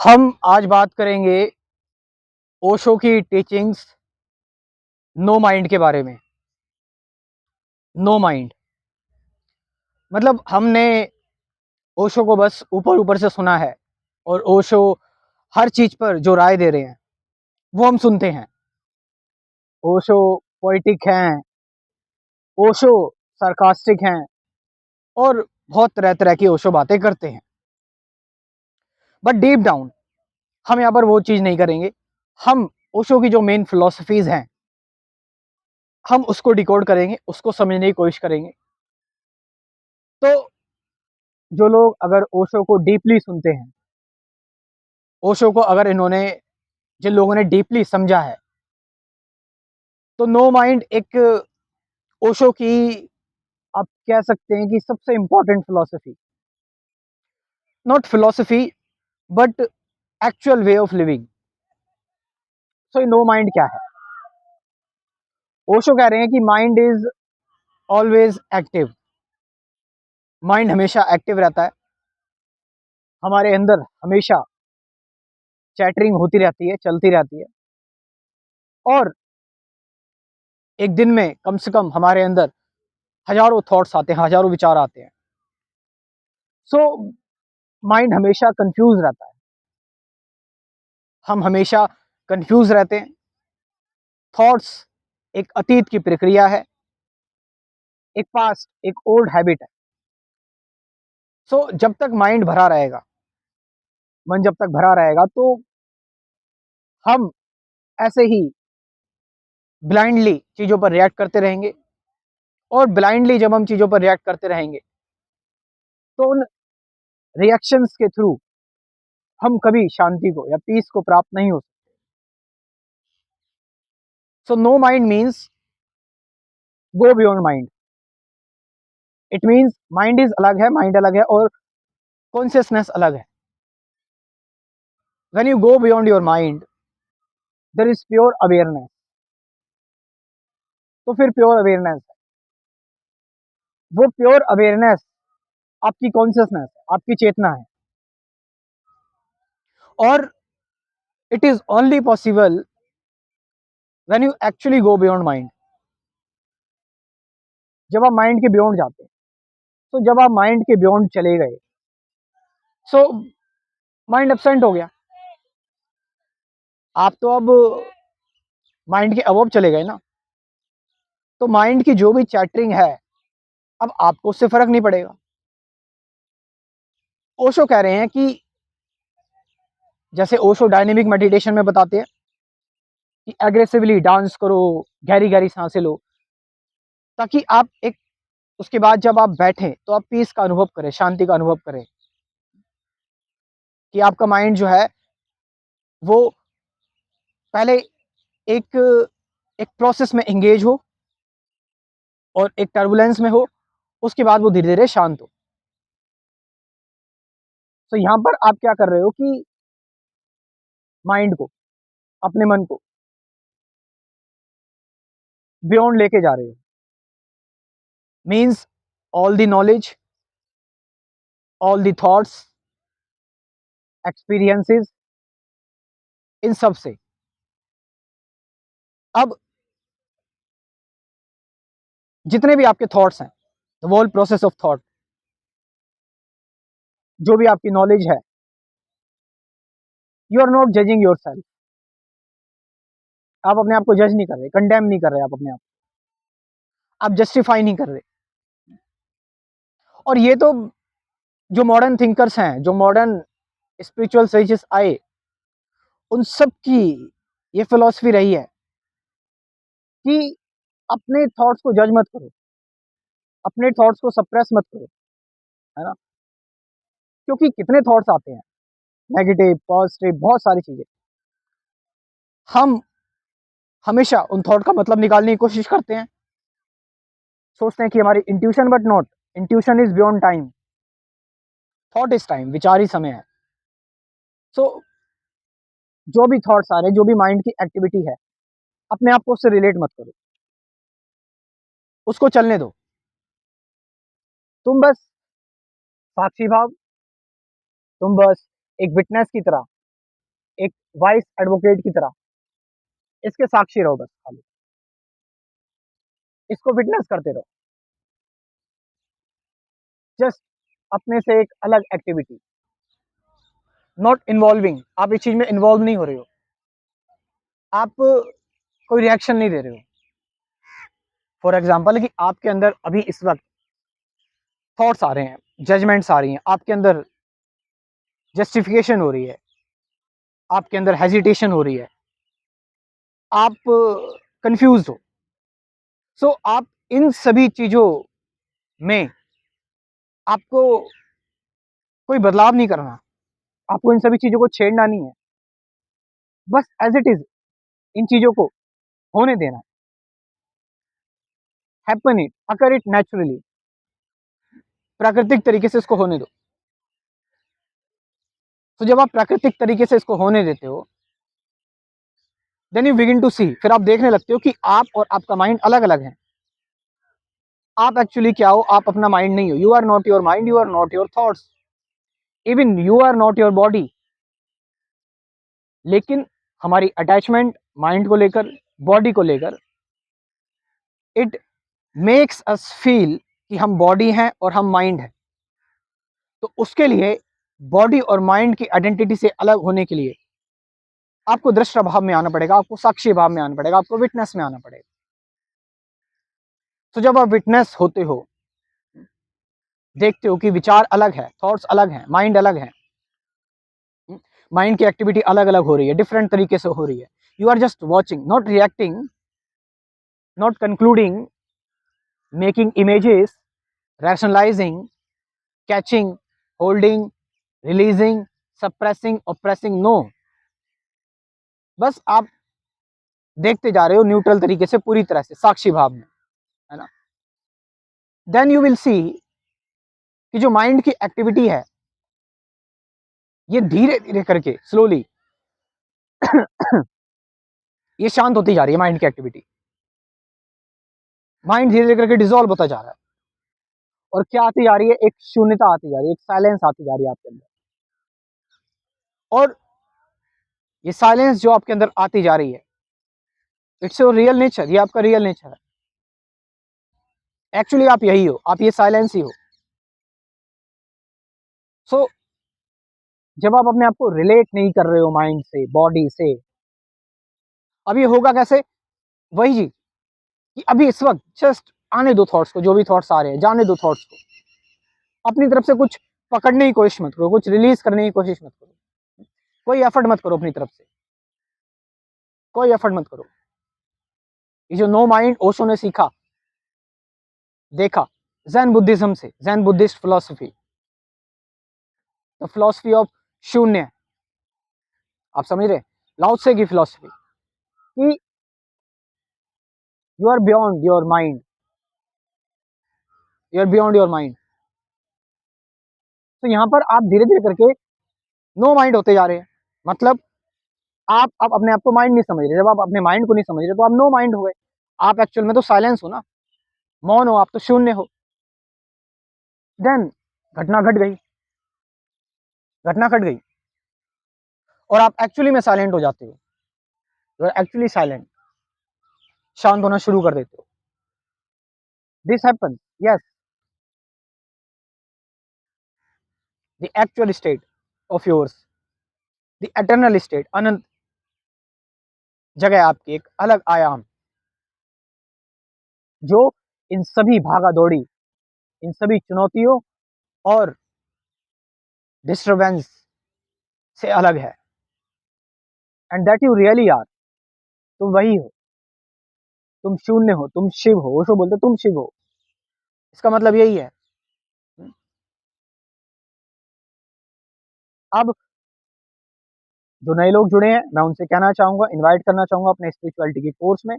हम आज बात करेंगे ओशो की टीचिंग्स नो माइंड के बारे में। नो माइंड मतलब हमने ओशो को बस ऊपर ऊपर से सुना है और ओशो हर चीज पर जो राय दे रहे हैं वो हम सुनते हैं। ओशो पोइटिक हैं, ओशो सार्कास्टिक हैं और बहुत तरह तरह की ओशो बातें करते हैं। बट डीप डाउन हम यहाँ पर वो चीज नहीं करेंगे। हम ओशो की जो मेन फिलोसफीज हैं हम उसको डिकोड करेंगे, उसको समझने की कोशिश करेंगे। तो जो लोग अगर ओशो को डीपली सुनते हैं, ओशो को अगर इन्होंने जिन लोगों ने डीपली समझा है, तो नो माइंड एक ओशो की आप कह सकते हैं कि सबसे important philosophy, not philosophy but actual way of living. So no mind क्या है? ओशो कह रहे हैं कि mind is always active. Mind हमेशा एक्टिव रहता है, हमारे अंदर हमेशा चैटरिंग होती रहती है, चलती रहती है। और एक दिन में कम से कम हमारे अंदर हजारों थॉट्स आते हैं, हजारों विचार आते हैं। सो माइंड हमेशा कंफ्यूज रहता है, हम हमेशा कंफ्यूज रहते हैं। थॉट्स एक अतीत की प्रक्रिया है, एक पास्ट, एक ओल्ड हैबिट है। सो जब तक माइंड भरा रहेगा, मन जब तक भरा रहेगा, तो हम ऐसे ही ब्लाइंडली चीजों पर रिएक्ट करते रहेंगे। और ब्लाइंडली जब हम चीजों पर रिएक्ट करते रहेंगे, तो उन रिएक्शंस के थ्रू हम कभी शांति को या पीस को प्राप्त नहीं हो सकते। So no mind means go beyond mind. It means mind is अलग है, माइंड अलग है और कॉन्शियसनेस अलग है। When you go beyond your mind, there is pure awareness. तो फिर प्योर अवेयरनेस है, वो प्योर अवेयरनेस आपकी कॉन्शियसनेस है, आपकी चेतना है। और it is only possible when you actually go beyond mind. जब आप माइंड के बियॉन्ड जाते हैं, तो जब आप माइंड के बियॉन्ड चले गए, सो माइंड एब्सेंट हो गया। आप तो अब माइंड के अबव चले गए ना, तो माइंड की जो भी चैटरिंग है, अब आपको उससे फर्क नहीं पड़ेगा। ओशो कह रहे हैं कि जैसे ओशो डायनेमिक मेडिटेशन में बताते हैं कि एग्रेसिवली डांस करो, गहरी गहरी सांसें लो, ताकि आप एक उसके बाद जब आप बैठें तो आप पीस का अनुभव करें, शांति का अनुभव करें, कि आपका माइंड जो है वो पहले एक एक प्रोसेस में एंगेज हो और एक टर्बुलेंस में हो, उसके बाद वो धीरे धीरे शांत हो। तो यहाँ पर आप क्या कर रहे हो कि माइंड को, अपने मन को बियॉन्ड लेके जा रहे हो। Means all the knowledge, all the thoughts, experiences, इन सब से अब जितने भी आपके थॉट्स हैं, the whole process of thought, जो भी आपकी नॉलेज है, you are not judging yourself. आप अपने आप को जज नहीं कर रहे, कंडेम नहीं कर रहे आप अपने आप जस्टिफाई नहीं कर रहे। और ये तो जो मॉडर्न थिंकर्स हैं, जो मॉडर्न स्पिरिचुअल सेजेस आए, उन सब की ये फिलॉसफी रही है कि अपने थॉट्स को जज मत करो, अपने थॉट्स को सप्रेस मत करो, है ना। क्योंकि कितने थॉट्स आते हैं, नेगेटिव, पॉजिटिव, बहुत सारी चीजें। हम हमेशा उन थॉट का मतलब निकालने की कोशिश करते हैं, सोचते हैं कि हमारी intuition, but not. Intuition is beyond time, thought is time, विचार ही समय है। सो जो भी थॉट्स आ रहे हैं, जो भी माइंड की एक्टिविटी है, अपने आप को उससे रिलेट मत करो, उसको चलने दो। तुम बस साक्षी भाव, तुम बस एक विटनेस की तरह एक वाइस एडवोकेट की तरह इसके साक्षी रहो, बस खाली इसको विटनेस करते रहो, जस्ट अपने से एक अलग एक्टिविटी, नॉट इन्वॉल्विंग। आप इस चीज में इन्वॉल्व नहीं हो रहे हो, आप कोई रिएक्शन नहीं दे रहे हो। फॉर एग्जाम्पल कि आपके अंदर अभी इस वक्त थॉट्स आ रहे हैं, जजमेंट्स आ रही हैं, आपके अंदर जस्टिफिकेशन हो रही है, आपके अंदर हेजिटेशन हो रही है, आप कंफ्यूज हो। सो आप इन सभी चीजों में आपको कोई बदलाव नहीं करना, आपको इन सभी चीजों को छेड़ना नहीं है, बस एज इट इज इन चीजों को होने देना, happen it, occur it naturally, प्राकृतिक तरीके से इसको होने दो। तो जब आप प्राकृतिक तरीके से इसको होने देते हो, देन यू बिगिन टू सी, फिर आप देखने लगते हो कि आप और आपका माइंड अलग अलग है। आप एक्चुअली क्या हो? आप अपना माइंड नहीं हो, you are not your mind, you are not your thoughts, even you are not your body. लेकिन हमारी अटैचमेंट माइंड को लेकर, बॉडी को लेकर, इट मेक्स अस फील कि हम बॉडी हैं और हम माइंड हैं। तो उसके लिए बॉडी और माइंड की आइडेंटिटी से अलग होने के लिए आपको दृश्य भाव में आना पड़ेगा, आपको साक्षी भाव में आना पड़ेगा, आपको विटनेस में आना पड़ेगा। तो जब आप विटनेस होते हो, देखते हो कि विचार अलग है, थॉट्स अलग हैं, माइंड अलग है, माइंड की एक्टिविटी अलग अलग हो रही है, डिफरेंट तरीके से हो रही है, you are just watching, not reacting, not concluding, making images, rationalising, catching, holding, releasing, suppressing, oppressing, no. बस आप देखते जा रहे हो न्यूट्रल तरीके से, पूरी तरह से साक्षी भाव में, है ना। देन यू विल सी कि जो माइंड की एक्टिविटी है, ये धीरे धीरे करके स्लोली ये शांत होती जा रही है। माइंड की एक्टिविटी, माइंड धीरे धीरे करके डिसॉल्व होता जा रहा है, और क्या आती जा रही है? एक शून्यता आती जा रही है, एक साइलेंस आती जा रही है आपके अंदर। और ये साइलेंस जो आपके अंदर आती जा रही है, इट्स योर रियल नेचर, ये आपका रियल नेचर है। एक्चुअली आप यही हो, आप ये साइलेंस ही हो। सो जब आप अपने आप को रिलेट नहीं कर रहे हो माइंड से, बॉडी से, अब ये होगा कैसे? वही जी, कि अभी इस वक्त जस्ट आने दो थॉट्स को, जो भी थॉट्स आ रहे हैं जाने दो थॉट्स को, अपनी तरफ से कुछ पकड़ने की कोशिश मत करो, कुछ रिलीज करने की कोशिश मत करो, कोई एफर्ट मत करो अपनी तरफ से, कोई एफर्ट मत करो। ये जो नो माइंड ओशो ने सीखा, देखा जैन बुद्धिज्म से, Jain Buddhist philosophy, the philosophy of shunya, आप समझ रहे? लाओ त्से की फिलोसफी कि you are beyond your mind, you are beyond your mind. तो यहां पर आप धीरे धीरे करके नो माइंड होते जा रहे हैं। मतलब आप अब अपने आप को माइंड नहीं समझ रहे। जब आप अपने माइंड को नहीं समझ रहे तो आप नो माइंड हो गए। आप एक्चुअल में तो साइलेंस हो ना, मौन हो, आप तो शून्य हो। देन घटना घट गई, घटना घट गई, और आप एक्चुअली में साइलेंट हो जाते हो। यू आर एक्चुअली साइलेंट, शांत होना शुरू कर देते हो। This happen, yes, the actual state of yours, the eternal state, अनंत जगह आपकी, एक अलग आयाम, जो इन सभी भागा दौड़ी, इन सभी चुनौतियों और डिस्टरबेंस से अलग है। And that you really are, तुम वही हो, तुम शून्य हो, तुम शिव हो। ओशो बोलते तुम शिव हो, इसका मतलब यही है। अब जो नए लोग जुड़े हैं, मैं उनसे कहना चाहूंगा, इनवाइट करना चाहूंगा अपने स्पिरिचुअलिटी के कोर्स में।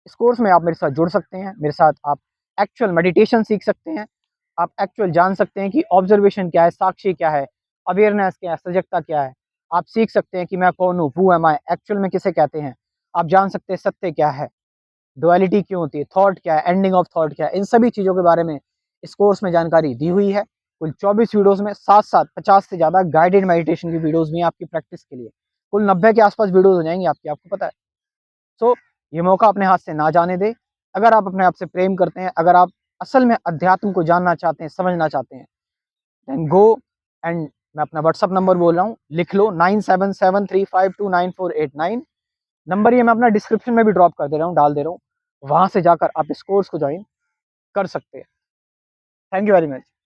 इस कोर्स में आप मेरे साथ जुड़ सकते हैं, मेरे साथ आप एक्चुअल मेडिटेशन सीख सकते हैं, आप एक्चुअल जान सकते हैं कि ऑब्जर्वेशन क्या है, साक्षी क्या है, अवेयरनेस क्या है, सजगता क्या है। आप सीख सकते हैं कि मैं कौन हूँ, हु एम आई, एक्चुअल में किसे कहते हैं। आप जान सकते हैं सत्य क्या है, डुअलिटी क्यों होती है, थॉट क्या है, एंडिंग ऑफ थॉट क्या है। इन सभी चीज़ों के बारे में इस कोर्स में जानकारी दी हुई है। कुल 24 वीडियोस में साथ साथ 50 से ज़्यादा गाइडेड मेडिटेशन की वीडियोस भी हैं आपकी प्रैक्टिस के लिए। कुल 90 के आसपास वीडियोज़ हो जाएँगी आपकी, आपको पता है। सो ये मौका अपने हाथ से ना जाने दें। अगर आप अपने आप से प्रेम करते हैं, अगर आप असल में अध्यात्म को जानना चाहते हैं, समझना चाहते हैं, देन गो एंड मैं अपना व्हाट्सएप नंबर बोल रहा हूँ, लिख लो 9773529489। नंबर ये मैं अपना डिस्क्रिप्शन में भी ड्रॉप कर दे रहा हूँ, डाल दे रहा हूँ। वहाँ से जाकर आप इस कोर्स को जॉइन कर सकते हैं। Thank you very much.